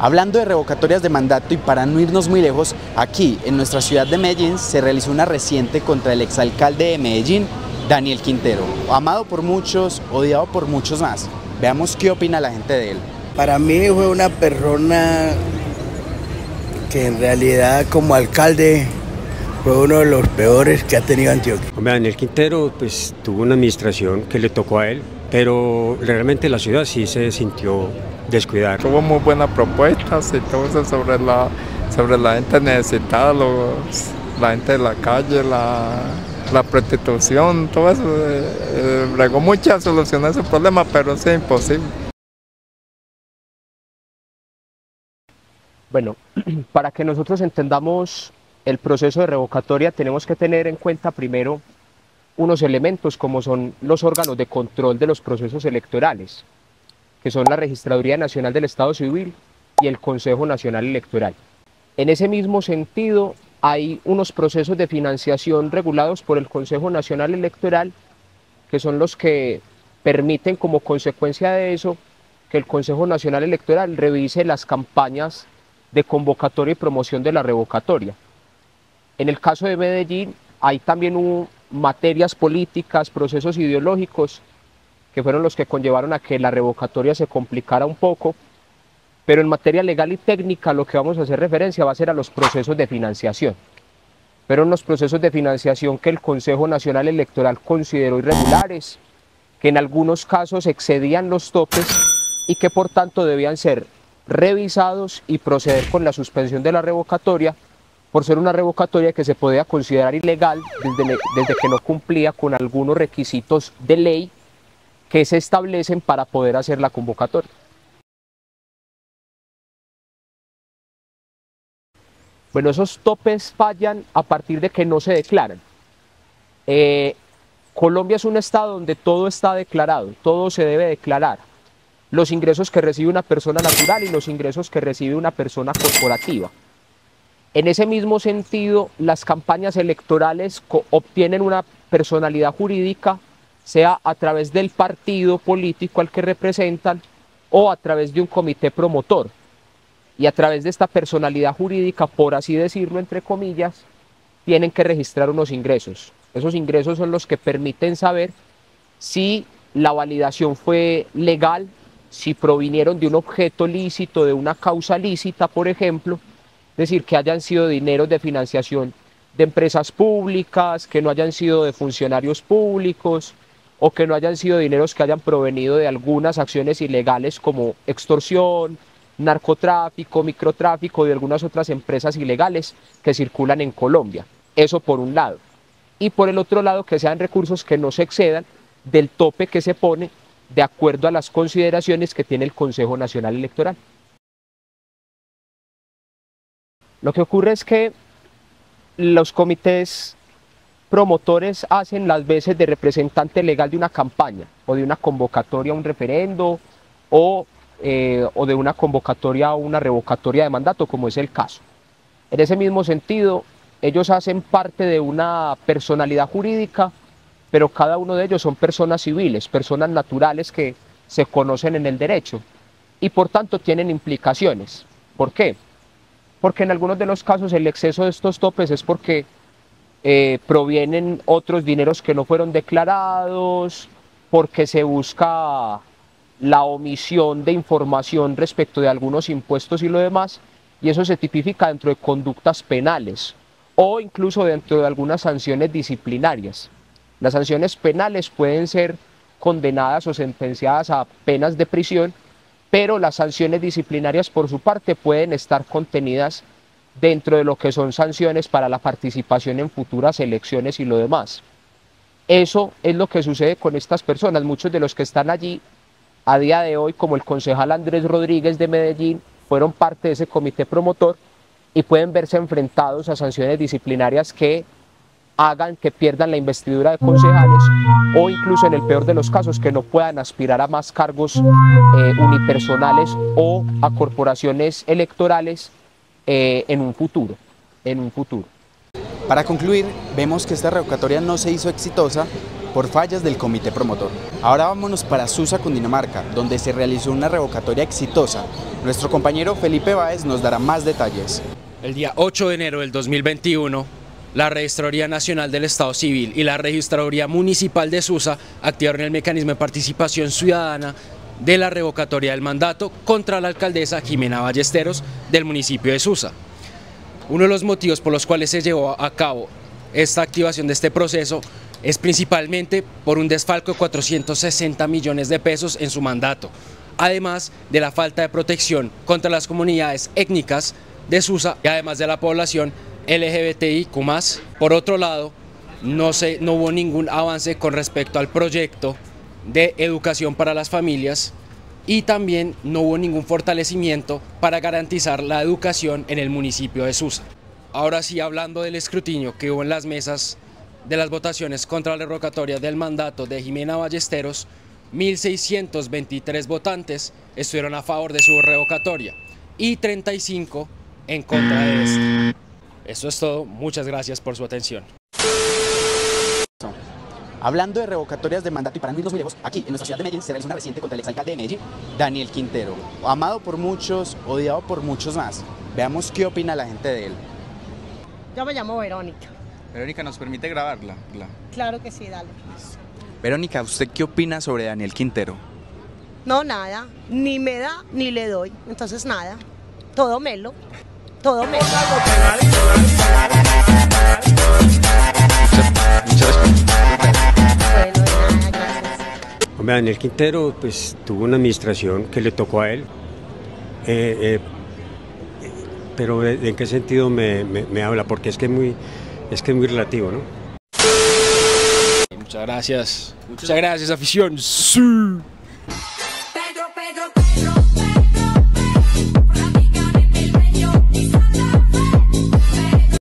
Hablando de revocatorias de mandato y para no irnos muy lejos, aquí en nuestra ciudad de Medellín se realizó una reciente contra el exalcalde de Medellín, Daniel Quintero, amado por muchos, odiado por muchos más. Veamos qué opina la gente de él. Para mí fue una persona que en realidad como alcalde fue uno de los peores que ha tenido Antioquia. Hombre, Daniel Quintero pues tuvo una administración que le tocó a él, pero realmente la ciudad sí se sintió descuidada. Tuvo muy buenas propuestas y todo eso sobre la gente necesitada, la gente de la calle, la prostitución, todo eso. Bregó mucho a solucionar ese problema, pero es imposible. Bueno, para que nosotros entendamos el proceso de revocatoria tenemos que tener en cuenta primero unos elementos como son los órganos de control de los procesos electorales, que son la Registraduría Nacional del Estado Civil y el Consejo Nacional Electoral. En ese mismo sentido, hay unos procesos de financiación regulados por el Consejo Nacional Electoral, que son los que permiten como consecuencia de eso que el Consejo Nacional Electoral revise las campañas de convocatoria y promoción de la revocatoria. En el caso de Medellín hay también materias políticas, procesos ideológicos que fueron los que conllevaron a que la revocatoria se complicara un poco, pero en materia legal y técnica lo que vamos a hacer referencia va a ser a los procesos de financiación. Fueron los procesos de financiación que el Consejo Nacional Electoral consideró irregulares, que en algunos casos excedían los topes y que por tanto debían ser revisados y proceder con la suspensión de la revocatoria, por ser una revocatoria que se podía considerar ilegal desde que no cumplía con algunos requisitos de ley que se establecen para poder hacer la convocatoria. Bueno, esos topes fallan a partir de que no se declaran. Colombia es un estado donde todo está declarado, todo se debe declarar. Los ingresos que recibe una persona natural y los ingresos que recibe una persona corporativa. En ese mismo sentido, las campañas electorales obtienen una personalidad jurídica, sea a través del partido político al que representan o a través de un comité promotor. Y a través de esta personalidad jurídica, por así decirlo, entre comillas, tienen que registrar unos ingresos. Esos ingresos son los que permiten saber si la validación fue legal, si provinieron de un objeto lícito, de una causa lícita, por ejemplo, es decir, que hayan sido dineros de financiación de empresas públicas, que no hayan sido de funcionarios públicos, o que no hayan sido dineros que hayan provenido de algunas acciones ilegales como extorsión, narcotráfico, microtráfico, de algunas otras empresas ilegales que circulan en Colombia. Eso por un lado. Y por el otro lado, que sean recursos que no se excedan del tope que se pone de acuerdo a las consideraciones que tiene el Consejo Nacional Electoral. Lo que ocurre es que los comités promotores hacen las veces de representante legal de una campaña o de una convocatoria a un referendo o de una convocatoria a una revocatoria de mandato, como es el caso. En ese mismo sentido, ellos hacen parte de una personalidad jurídica, pero cada uno de ellos son personas civiles, personas naturales que se conocen en el derecho y por tanto tienen implicaciones. ¿Por qué? Porque en algunos de los casos el exceso de estos topes es porque provienen otros dineros que no fueron declarados, porque se busca la omisión de información respecto de algunos impuestos y lo demás, y eso se tipifica dentro de conductas penales o incluso dentro de algunas sanciones disciplinarias. Las sanciones penales pueden ser condenadas o sentenciadas a penas de prisión, pero las sanciones disciplinarias por su parte pueden estar contenidas dentro de lo que son sanciones para la participación en futuras elecciones y lo demás. Eso es lo que sucede con estas personas. Muchos de los que están allí a día de hoy, como el concejal Andrés Rodríguez de Medellín, fueron parte de ese comité promotor y pueden verse enfrentados a sanciones disciplinarias que hagan que pierdan la investidura de concejales o incluso en el peor de los casos que no puedan aspirar a más cargos unipersonales o a corporaciones electorales en un futuro. Para concluir, vemos que esta revocatoria no se hizo exitosa por fallas del comité promotor. Ahora vámonos para Susa, Cundinamarca, donde se realizó una revocatoria exitosa. Nuestro compañero Felipe Báez nos dará más detalles. El día 8 de enero del 2021, la Registraduría Nacional del Estado Civil y la Registraduría Municipal de Susa activaron el mecanismo de participación ciudadana de la revocatoria del mandato contra la alcaldesa Jimena Ballesteros del municipio de Susa. Uno de los motivos por los cuales se llevó a cabo esta activación de este proceso es principalmente por un desfalco de 460 millones de pesos en su mandato, además de la falta de protección contra las comunidades étnicas de Susa y además de la población LGBTIQ+. Por otro lado, no hubo ningún avance con respecto al proyecto de educación para las familias y también no hubo ningún fortalecimiento para garantizar la educación en el municipio de Susa. Ahora sí, hablando del escrutinio que hubo en las mesas de las votaciones contra la revocatoria del mandato de Jimena Ballesteros, 1.623 votantes estuvieron a favor de su revocatoria y 35 en contra de este. Eso es todo, muchas gracias por su atención. Hablando de revocatorias de mandato y para no irnos muy lejos, aquí en nuestra ciudad de Medellín se realizó una reciente contra el exalcalde de Medellín, Daniel Quintero, amado por muchos, odiado por muchos más. Veamos qué opina la gente de él. Yo me llamo Verónica. Verónica, ¿nos permite grabarla? Claro que sí, dale. Verónica, ¿usted qué opina sobre Daniel Quintero? No, nada, ni me da ni le doy, entonces nada, todo melo, todo melo. Bueno, nada, gracias. Hombre, Daniel Quintero pues tuvo una administración que le tocó a él, pero ¿en qué sentido me habla? Porque es que es muy relativo, ¿no? Muchas gracias afición. Sí.